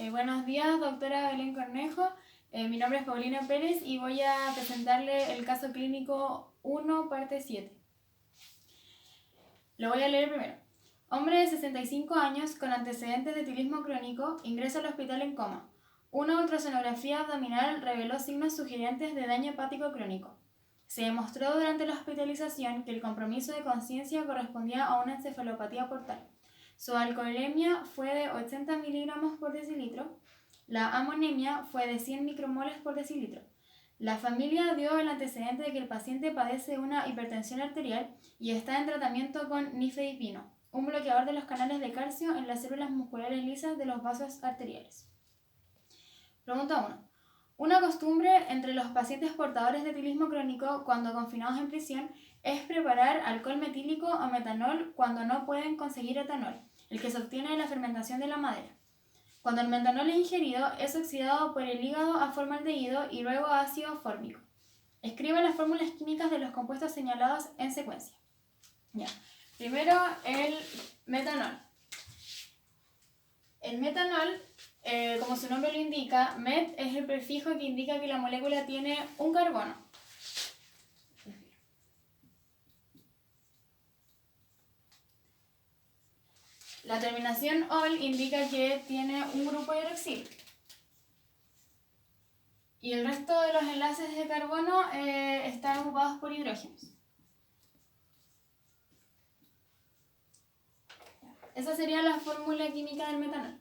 Buenos días, doctora Belén Cornejo. Mi nombre es Paulina Pérez y voy a presentarle el caso clínico 1, parte 7. Lo voy a leer primero. Hombre de 65 años con antecedentes de etilismo crónico ingresa al hospital en coma. Una ultrasonografía abdominal reveló signos sugerentes de daño hepático crónico. Se demostró durante la hospitalización que el compromiso de conciencia correspondía a una encefalopatía portal. Su alcoholemia fue de 80 miligramos por decilitro. La amonemia fue de 100 micromoles por decilitro. La familia dio el antecedente de que el paciente padece una hipertensión arterial y está en tratamiento con nifedipino, un bloqueador de los canales de calcio en las células musculares lisas de los vasos arteriales. Pregunta 1. Una costumbre entre los pacientes portadores de etilismo crónico cuando confinados en prisión es preparar alcohol metílico o metanol cuando no pueden conseguir etanol, el que se obtiene de la fermentación de la madera. Cuando el metanol es ingerido, es oxidado por el hígado a formaldehído y luego a ácido fórmico. Escribe las fórmulas químicas de los compuestos señalados en secuencia. Ya. Primero, el metanol. El metanol, como su nombre lo indica, met es el prefijo que indica que la molécula tiene un carbono. La terminación ol indica que tiene un grupo hidroxilo. Y el resto de los enlaces de carbono están ocupados por hidrógenos. Esa sería la fórmula química del metanol.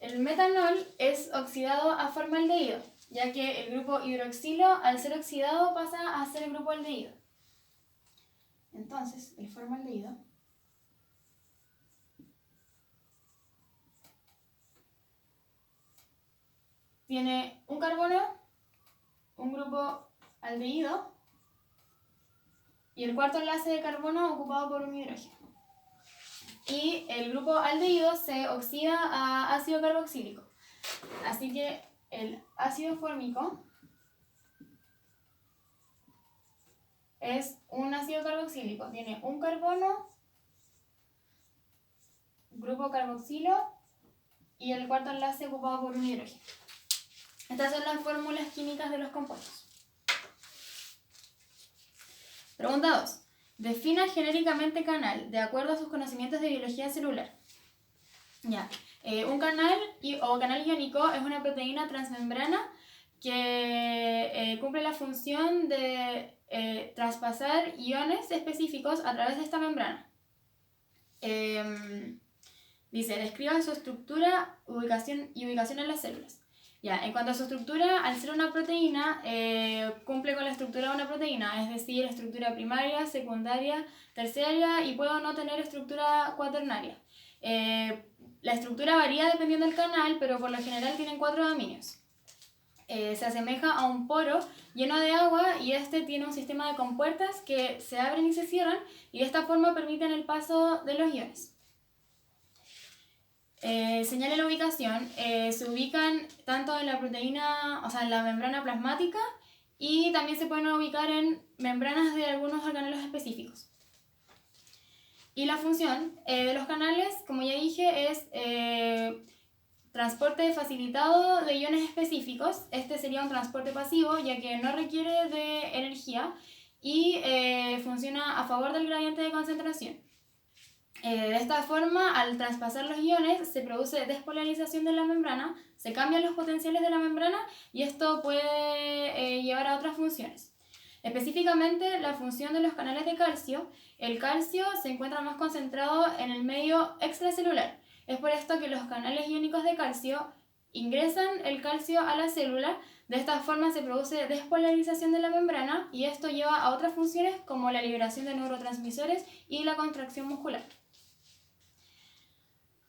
El metanol es oxidado a formaldehído, ya que el grupo hidroxilo, al ser oxidado, pasa a ser el grupo aldehído. Entonces, el formaldehído tiene un carbono, un grupo aldehído y el cuarto enlace de carbono ocupado por un hidrógeno. Y el grupo aldehído se oxida a ácido carboxílico. Así que el ácido fórmico es un ácido carboxílico. Tiene un carbono, grupo carboxilo y el cuarto enlace ocupado por un hidrógeno. Estas son las fórmulas químicas de los compuestos. Pregunta 2. Defina genéricamente canal de acuerdo a sus conocimientos de biología celular. Ya. Un canal o canal iónico es una proteína transmembrana que cumple la función de traspasar iones específicos a través de esta membrana. Dice, describa su estructura y ubicación en las células. Ya, en cuanto a su estructura, al ser una proteína, cumple con la estructura de una proteína, es decir, estructura primaria, secundaria, terciaria y puede o no tener estructura cuaternaria. La estructura varía dependiendo del canal, pero por lo general tienen 4 dominios. Se asemeja a un poro lleno de agua y este tiene un sistema de compuertas que se abren y se cierran y de esta forma permiten el paso de los iones. Señale la ubicación, se ubican tanto en la proteína, o sea, en la membrana plasmática y también se pueden ubicar en membranas de algunos organelos específicos. Y la función de los canales, como ya dije, es transporte facilitado de iones específicos. Este sería un transporte pasivo, ya que no requiere de energía y funciona a favor del gradiente de concentración. De esta forma, al traspasar los iones, se produce despolarización de la membrana, se cambian los potenciales de la membrana y esto puede llevar a otras funciones. Específicamente, la función de los canales de calcio. El calcio se encuentra más concentrado en el medio extracelular. Es por esto que los canales iónicos de calcio ingresan el calcio a la célula. De esta forma se produce despolarización de la membrana y esto lleva a otras funciones como la liberación de neurotransmisores y la contracción muscular.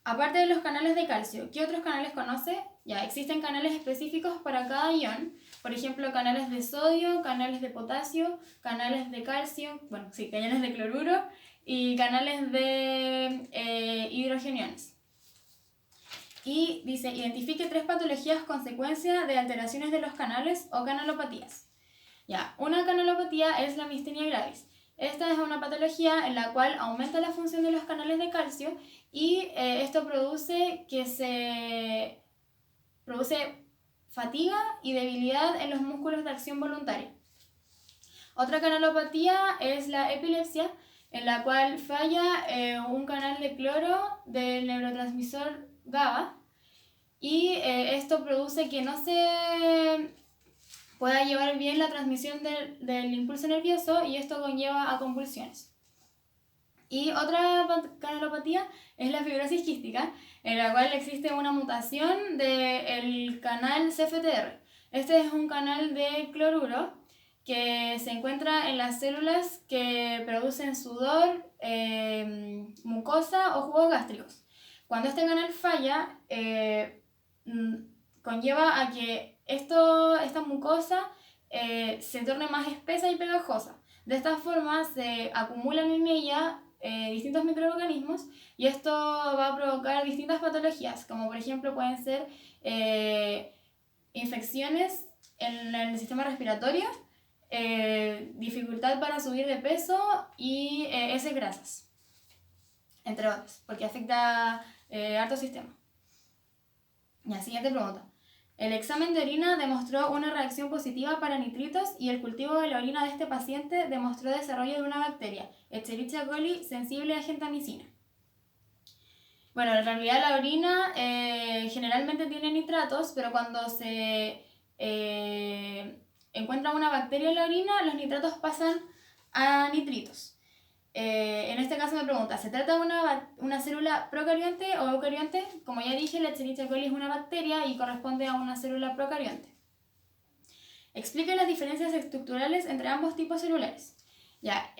Aparte de los canales de calcio, ¿qué otros canales conoce? Ya, existen canales específicos para cada ion, por ejemplo, canales de sodio, canales de potasio, canales de calcio, canales de cloruro y canales de hidrogeniones. Y dice, identifique 3 patologías consecuencia de alteraciones de los canales o canalopatías. Ya, una canalopatía es la miastenia gravis. Esta es una patología en la cual aumenta la función de los canales de calcio y esto produce que se produce fatiga y debilidad en los músculos de acción voluntaria. Otra canalopatía es la epilepsia, en la cual falla un canal de cloro del neurotransmisor GABA, y esto produce que no se pueda llevar bien la transmisión del impulso nervioso, y esto conlleva a convulsiones. Y otra canalopatía es la fibrosis quística, en la cual existe una mutación del canal CFTR. Este es un canal de cloruro que se encuentra en las células que producen sudor, mucosa o jugos gástricos. Cuando este canal falla, conlleva a que esta mucosa se torne más espesa y pegajosa. De esta forma se acumulan en ella distintos microorganismos, y esto va a provocar distintas patologías, como por ejemplo pueden ser infecciones en el sistema respiratorio, dificultad para subir de peso y heces grasas, entre otros, porque afecta harto sistema. La siguiente pregunta. El examen de orina demostró una reacción positiva para nitritos, y el cultivo de la orina de este paciente demostró desarrollo de una bacteria, Escherichia coli, sensible a gentamicina. Bueno, en realidad la orina generalmente tiene nitratos, pero cuando se encuentra una bacteria en la orina, los nitratos pasan a nitritos. En este caso me pregunta, ¿se trata de una célula procarionte o eucarionte? Como ya dije, la Escherichia coli es una bacteria y corresponde a una célula procarionte. Explique las diferencias estructurales entre ambos tipos celulares. Ya,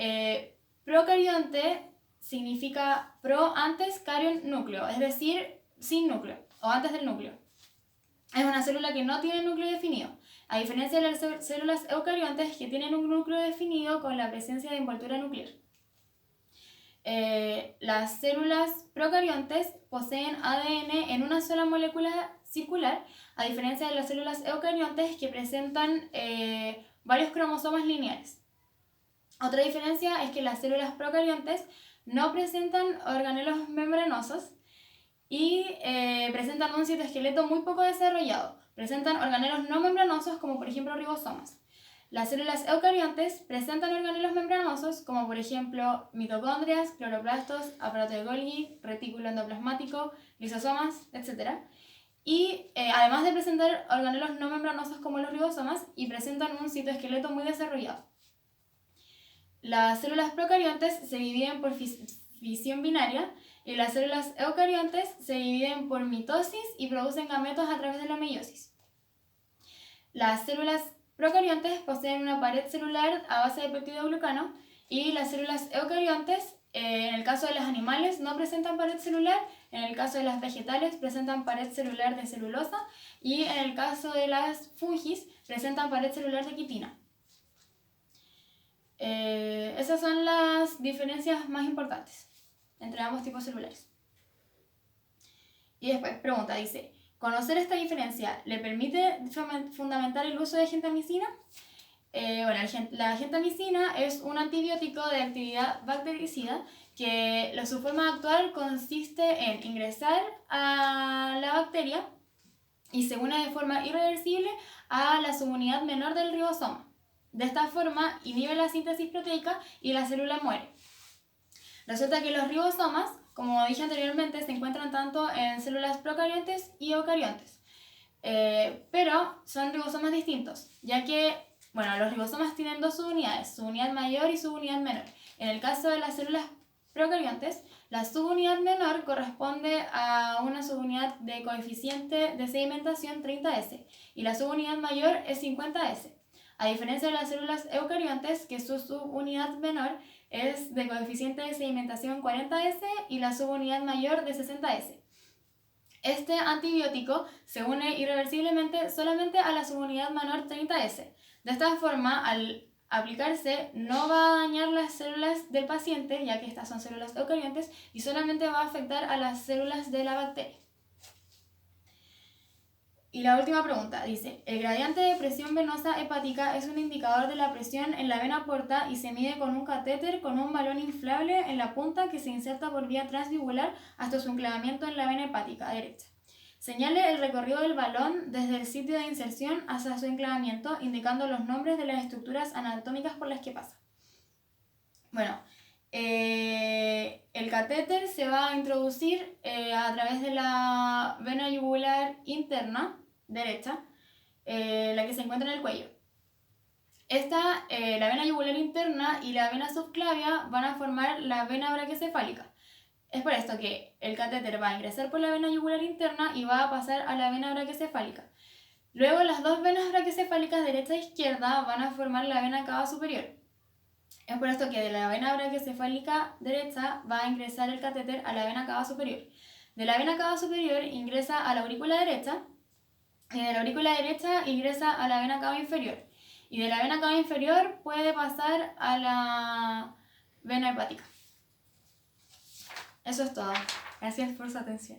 procarionte significa pro antes, carion núcleo, es decir, sin núcleo o antes del núcleo. Es una célula que no tiene núcleo definido, a diferencia de las células eucariontes que tienen un núcleo definido con la presencia de envoltura nuclear. Las células procariontes poseen ADN en una sola molécula circular, a diferencia de las células eucariontes que presentan varios cromosomas lineales. Otra diferencia es que las células procariontes no presentan organelos membranosos y presentan un citoesqueleto muy poco desarrollado. Presentan organelos no membranosos, como por ejemplo ribosomas. Las células eucariontes presentan organelos membranosos, como por ejemplo mitocondrias, cloroplastos, aparato de Golgi, retículo endoplasmático, lisosomas, etc. Y además de presentar organelos no membranosos como los ribosomas, y presentan un citoesqueleto muy desarrollado. Las células procariontes se dividen por fisión binaria, y las células eucariontes se dividen por mitosis y producen gametos a través de la meiosis. Las células procariontes poseen una pared celular a base de peptidoglucano, y las células eucariontes, en el caso de los animales, no presentan pared celular. En el caso de las vegetales presentan pared celular de celulosa, y en el caso de las fungis presentan pared celular de quitina. Esas son las diferencias más importantes entre ambos tipos celulares. Y después pregunta, dice, ¿conocer esta diferencia le permite fundamentar el uso de gentamicina? La gentamicina es un antibiótico de actividad bactericida que su forma actual consiste en ingresar a la bacteria y se une de forma irreversible a la subunidad menor del ribosoma. De esta forma inhibe la síntesis proteica y la célula muere. Resulta que los ribosomas, como dije anteriormente, se encuentran tanto en células procariontes y eucariontes, pero son ribosomas distintos, ya que los ribosomas tienen dos subunidades, subunidad mayor y subunidad menor. En el caso de las células procariontes, la subunidad menor corresponde a una subunidad de coeficiente de sedimentación 30S y la subunidad mayor es 50S. A diferencia de las células eucariontes, que su subunidad menor es de coeficiente de sedimentación 40S y la subunidad mayor de 60S. Este antibiótico se une irreversiblemente solamente a la subunidad menor 30S. De esta forma, al aplicarse, no va a dañar las células del paciente, ya que estas son células eucariontes, y solamente va a afectar a las células de la bacteria. Y la última pregunta dice, el gradiente de presión venosa hepática es un indicador de la presión en la vena porta y se mide con un catéter con un balón inflable en la punta que se inserta por vía transvibular hasta su enclavamiento en la vena hepática derecha. Señale el recorrido del balón desde el sitio de inserción hasta su enclavamiento, indicando los nombres de las estructuras anatómicas por las que pasa. Bueno, el catéter se va a introducir a través de la vena yugular interna derecha, la que se encuentra en el cuello. La vena yugular interna y la vena subclavia van a formar la vena braquiocefálica. Es por esto que el catéter va a ingresar por la vena yugular interna y va a pasar a la vena braquiocefálica. Luego las dos venas braquiocefálicas derecha e izquierda van a formar la vena cava superior. Es por esto que de la vena braquiocefálica derecha va a ingresar el catéter a la vena cava superior. De la vena cava superior ingresa a la aurícula derecha y de la aurícula derecha ingresa a la vena cava inferior. Y de la vena cava inferior puede pasar a la vena hepática. Eso es todo. Gracias por su atención.